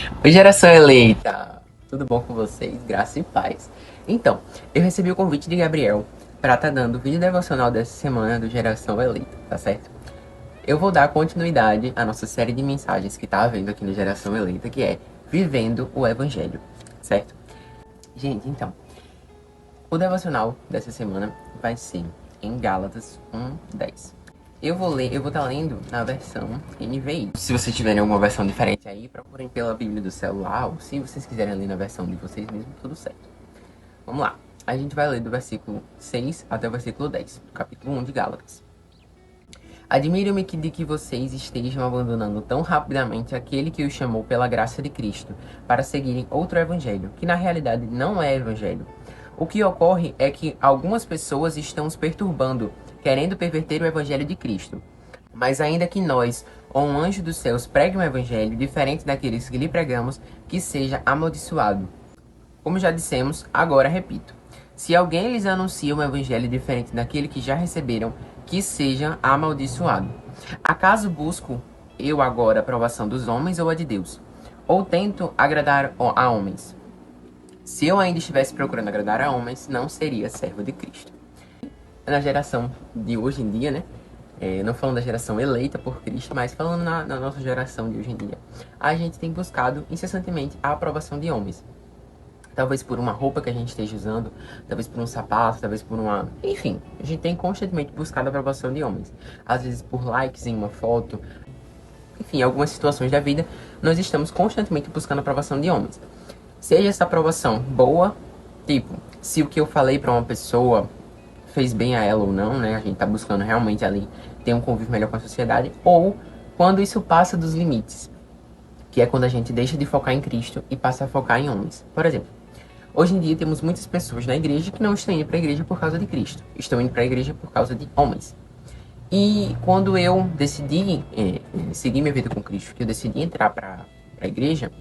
Oi, geração eleita! Tudo bom com vocês? Graça e paz. Então, eu recebi o convite de Gabriel para estar dando o vídeo devocional dessa semana do Geração Eleita, tá certo? Eu vou dar continuidade à nossa série de mensagens que tá havendo aqui no Geração Eleita, que é Vivendo o Evangelho, certo? Gente, então, o devocional dessa semana vai ser em Gálatas 1:10. Eu vou estar lendo na versão NVI. Se vocês tiverem alguma versão diferente aí, procurem pela Bíblia do celular, ou se vocês quiserem ler na versão de vocês mesmos, tudo certo. Vamos lá. A gente vai ler do versículo 6 até o versículo 10, do capítulo 1 de Gálatas. Admiro-me de que vocês estejam abandonando tão rapidamente aquele que os chamou pela graça de Cristo, para seguirem outro evangelho, que na realidade não é evangelho. O que ocorre é que algumas pessoas estão os perturbando, querendo perverter o evangelho de Cristo. Mas ainda que nós, ou um anjo dos céus, pregue um evangelho diferente daqueles que lhe pregamos, que seja amaldiçoado. Como já dissemos, agora repito. Se alguém lhes anuncia um evangelho diferente daquele que já receberam, que seja amaldiçoado. Acaso busco eu agora a aprovação dos homens ou a de Deus? Ou tento agradar a homens? Se eu ainda estivesse procurando agradar a homens, não seria servo de Cristo. Na geração de hoje em dia, né? Não falando da geração eleita por Cristo, mas falando na nossa geração de hoje em dia, a gente tem buscado incessantemente a aprovação de homens. Talvez por uma roupa que a gente esteja usando, talvez por um sapato, talvez por uma... Enfim, a gente tem constantemente buscado a aprovação de homens. Às vezes por likes em uma foto. Enfim, em algumas situações da vida, nós estamos constantemente buscando a aprovação de homens. Seja essa aprovação boa, tipo, se o que eu falei pra uma pessoa fez bem a ela ou não, né? A gente tá buscando realmente ali ter um convívio melhor com a sociedade. Ou quando isso passa dos limites, que é quando a gente deixa de focar em Cristo e passa a focar em homens. Por exemplo, hoje em dia temos muitas pessoas na igreja que não estão indo para a igreja por causa de Cristo. Estão indo para a igreja por causa de homens. E quando eu decidi seguir minha vida com Cristo, que eu decidi entrar para a igreja,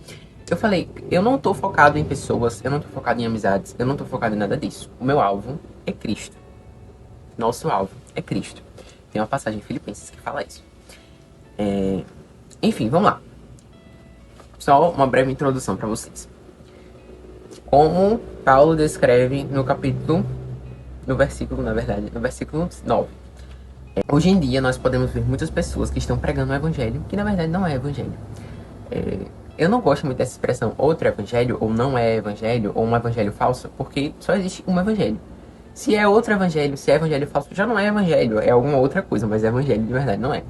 eu falei, eu não estou focado em pessoas, eu não estou focado em amizades, eu não estou focado em nada disso. O meu alvo é Cristo. Nosso alvo é Cristo. Tem uma passagem em Filipenses que fala isso. Enfim, vamos lá. Só uma breve introdução para vocês. Como Paulo descreve no versículo 9. Hoje em dia nós podemos ver muitas pessoas que estão pregando o evangelho, que na verdade não é evangelho. Eu não gosto muito dessa expressão outro evangelho, ou não é evangelho, ou um evangelho falso, porque só existe um evangelho. Se é outro evangelho, se é evangelho falso, já não é evangelho, é alguma outra coisa, mas evangelho de verdade não é.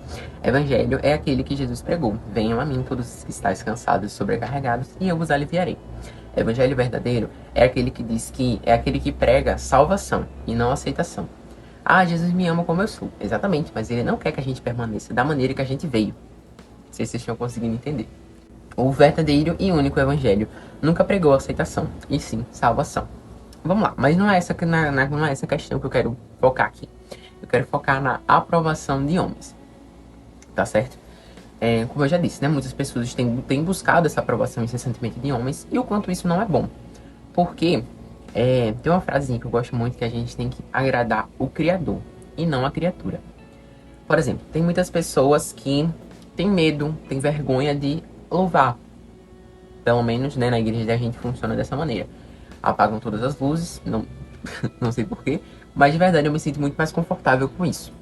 Evangelho é aquele que Jesus pregou. Venham a mim todos que estáis cansados e sobrecarregados, e eu vos aliviarei. Evangelho verdadeiro é aquele que diz que é aquele que prega salvação e não aceitação. Ah, Jesus me ama como eu sou. Exatamente, mas ele não quer que a gente permaneça da maneira que a gente veio. Não sei se vocês estão conseguindo entender. O verdadeiro e único evangelho nunca pregou aceitação, e sim salvação. Vamos lá, mas não é essa a questão que eu quero focar aqui. Eu quero focar na aprovação de homens. Tá certo? Como eu já disse, né? Muitas pessoas têm buscado essa aprovação incessantemente de homens, e o quanto isso não é bom. Porque tem uma frasinha que eu gosto muito, que a gente tem que agradar o Criador e não a criatura. Por exemplo, tem muitas pessoas que têm medo, têm vergonha de louvar. Pelo menos, né, na igreja da gente funciona dessa maneira. Apagam todas as luzes, não sei porquê, mas de verdade eu me sinto muito mais confortável com isso.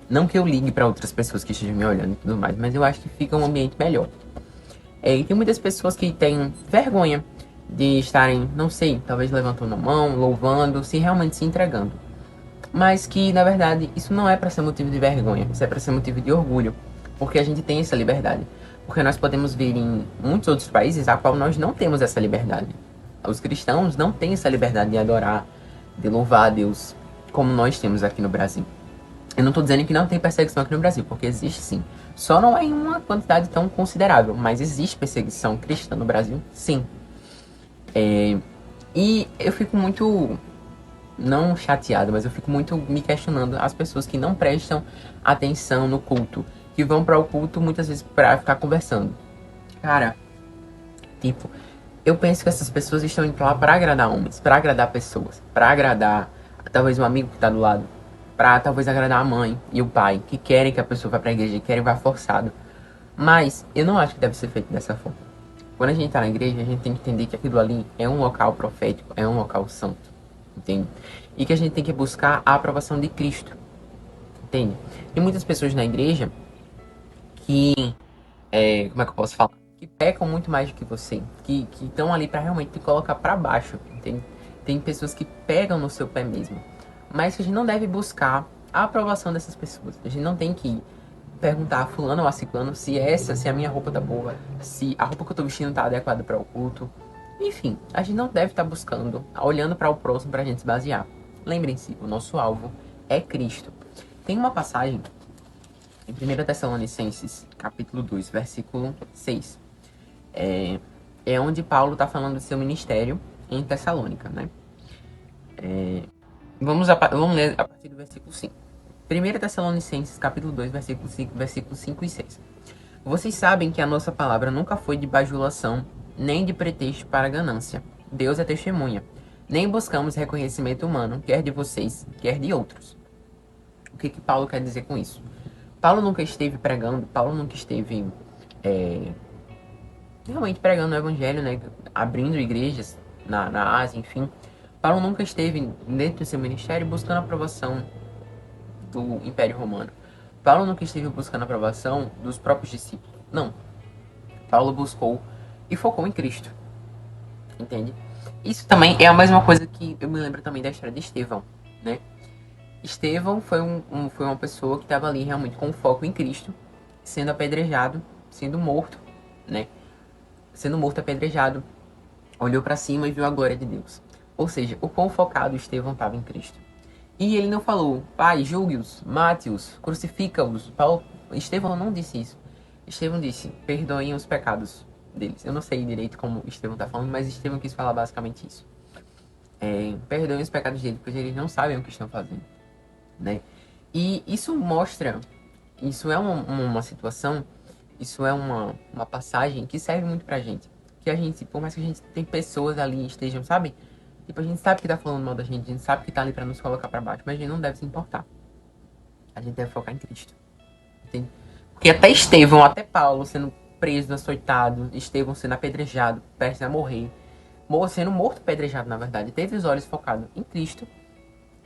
Não que eu ligue para outras pessoas que estejam me olhando e tudo mais, mas eu acho que fica um ambiente melhor. E tem muitas pessoas que têm vergonha de estarem, não sei, talvez levantando a mão, louvando, se realmente se entregando. Mas que, na verdade, isso não é para ser motivo de vergonha, isso é para ser motivo de orgulho, porque a gente tem essa liberdade. Porque nós podemos ver em muitos outros países a qual nós não temos essa liberdade. Os cristãos não têm essa liberdade de adorar, de louvar a Deus, como nós temos aqui no Brasil. Eu não estou dizendo que não tem perseguição aqui no Brasil, porque existe sim. Só não é em uma quantidade tão considerável, mas existe perseguição cristã no Brasil, sim. E eu fico muito, não chateado, mas eu fico muito me questionando as pessoas que não prestam atenção no culto, que vão para o culto muitas vezes para ficar conversando. Cara, tipo, eu penso que essas pessoas estão indo lá para agradar homens, para agradar pessoas, para agradar talvez um amigo que está do lado, para talvez agradar a mãe e o pai, que querem que a pessoa vá para a igreja, que querem vá forçado. Mas eu não acho que deve ser feito dessa forma. Quando a gente tá na igreja, a gente tem que entender que aquilo ali é um local profético, é um local santo, entende? E que a gente tem que buscar a aprovação de Cristo, entende? Tem muitas pessoas na igreja que, como é que eu posso falar? Que pecam muito mais do que você, que estão ali pra realmente te colocar pra baixo, entende? Tem pessoas que pegam no seu pé mesmo, mas que a gente não deve buscar a aprovação dessas pessoas. A gente não tem que perguntar a fulano ou a ciclano se a minha roupa tá boa, se a roupa que eu tô vestindo tá adequada para o culto. Enfim, a gente não deve estar buscando, olhando para o próximo pra gente se basear. Lembrem-se, o nosso alvo é Cristo. Tem uma passagem em 1 Tessalonicenses, capítulo 2, versículo 6. É onde Paulo está falando do seu ministério em Tessalônica, né? Vamos ler a partir do versículo 5. 1 Tessalonicenses, capítulo 2, versículos 5 e 6. Vocês sabem que a nossa palavra nunca foi de bajulação, nem de pretexto para ganância. Deus é testemunha. Nem buscamos reconhecimento humano, quer de vocês, quer de outros. O que Paulo quer dizer com isso? Paulo nunca esteve pregando, Paulo nunca esteve realmente pregando o evangelho, né? Abrindo igrejas na Ásia, enfim. Paulo nunca esteve dentro do seu ministério buscando a aprovação do Império Romano. Paulo nunca esteve buscando a aprovação dos próprios discípulos. Não. Paulo buscou e focou em Cristo. Entende? Isso também é a mesma coisa que eu me lembro também da história de Estevão, né? Estevão foi uma pessoa que estava ali realmente com foco em Cristo, sendo apedrejado, sendo morto, né? Sendo morto apedrejado, olhou para cima e viu a glória de Deus. Ou seja, o quão focado Estevão estava em Cristo. E ele não falou, pai, julgue-os, mate-os, crucifica-os. Estevão não disse isso. Estevão disse, perdoem os pecados deles. Eu não sei direito como Estevão está falando, mas Estevão quis falar basicamente isso. Perdoem os pecados deles, porque eles não sabem o que estão fazendo, né? E isso mostra, isso é uma situação, isso é uma passagem que serve muito pra gente. Que a gente, por mais que a gente tem pessoas ali estejam, sabe? Tipo, a gente sabe que tá falando mal da gente, a gente sabe que tá ali pra nos colocar pra baixo, mas a gente não deve se importar. A gente deve focar em Cristo. Entende? Porque até Estevão, até Paulo sendo preso, açoitado, Estevão sendo apedrejado, prestes a morrer, sendo morto apedrejado, na verdade, teve os olhos focados em Cristo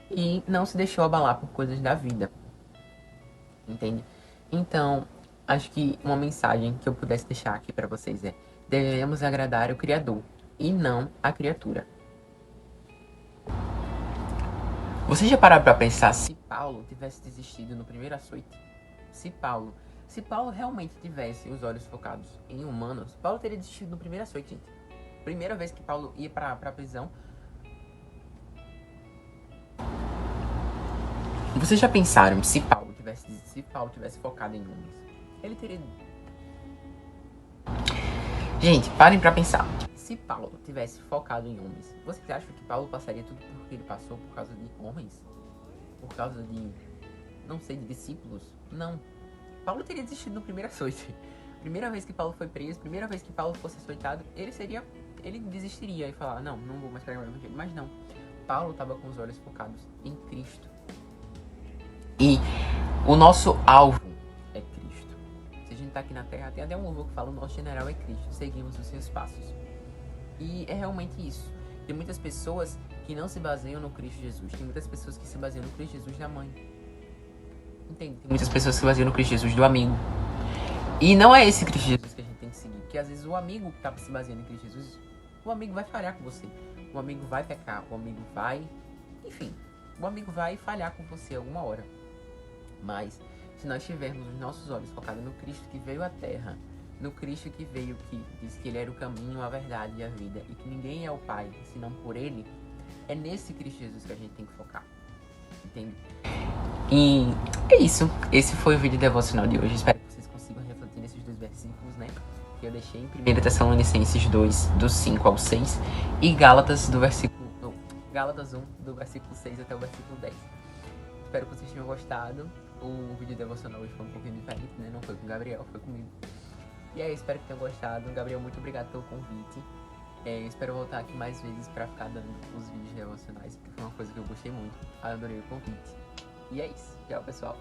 e não se deixou abalar por coisas da vida. Entende? Então, acho que uma mensagem que eu pudesse deixar aqui pra vocês é: devemos agradar o Criador e não a criatura. Você já parou pra pensar se Paulo tivesse desistido no primeiro açoite? Se Paulo realmente tivesse os olhos focados em humanos, Paulo teria desistido no primeiro açoite, gente. Primeira vez que Paulo ia pra prisão. Vocês já pensaram se Paulo tivesse focado em homens? Ele teria... Gente, parem pra pensar. Se Paulo tivesse focado em homens, vocês acham que Paulo passaria tudo por que ele passou por causa de homens? Por causa de, não sei, de discípulos? Não. Paulo teria desistido no primeiro açoite. Primeira vez que Paulo foi preso, primeira vez que Paulo fosse açoitado, ele desistiria e falar, não vou mais pregar o evangelho. Mas não. Paulo estava com os olhos focados em Cristo. E o nosso alvo é Cristo. Se a gente tá aqui na Terra, tem até um louvor que fala, o nosso general é Cristo, seguimos os seus passos. E é realmente isso. Tem muitas pessoas que não se baseiam no Cristo Jesus. Tem muitas pessoas que se baseiam no Cristo Jesus da mãe. Entende? Tem muitas pessoas que se baseiam no Cristo Jesus do amigo. E não é esse Cristo Jesus que a gente tem que seguir. Porque às vezes o amigo que tá se baseando em Cristo Jesus, o amigo vai falhar com você. O amigo vai pecar. O amigo vai... Enfim, o amigo vai falhar com você alguma hora. Mas, se nós tivermos os nossos olhos focados no Cristo que veio à Terra, no Cristo que veio, que disse que Ele era o caminho, a verdade e a vida, e que ninguém é o Pai, senão por Ele, é nesse Cristo Jesus que a gente tem que focar. Entende? E é isso. Esse foi o vídeo devocional de hoje. Espero que vocês consigam refletir nesses dois versículos, né? Que eu deixei em 1 Tessalonicenses 2, do 5 ao 6, e Gálatas 1, do versículo 6 até o versículo 10. Espero que vocês tenham gostado. O vídeo devocional hoje foi um pouquinho diferente, né? Não foi com o Gabriel, foi comigo. E aí, espero que tenham gostado. Gabriel, muito obrigado pelo convite. Espero voltar aqui mais vezes pra ficar dando os vídeos devocionais, porque foi uma coisa que eu gostei muito. Adorei o convite. E é isso. Tchau, pessoal.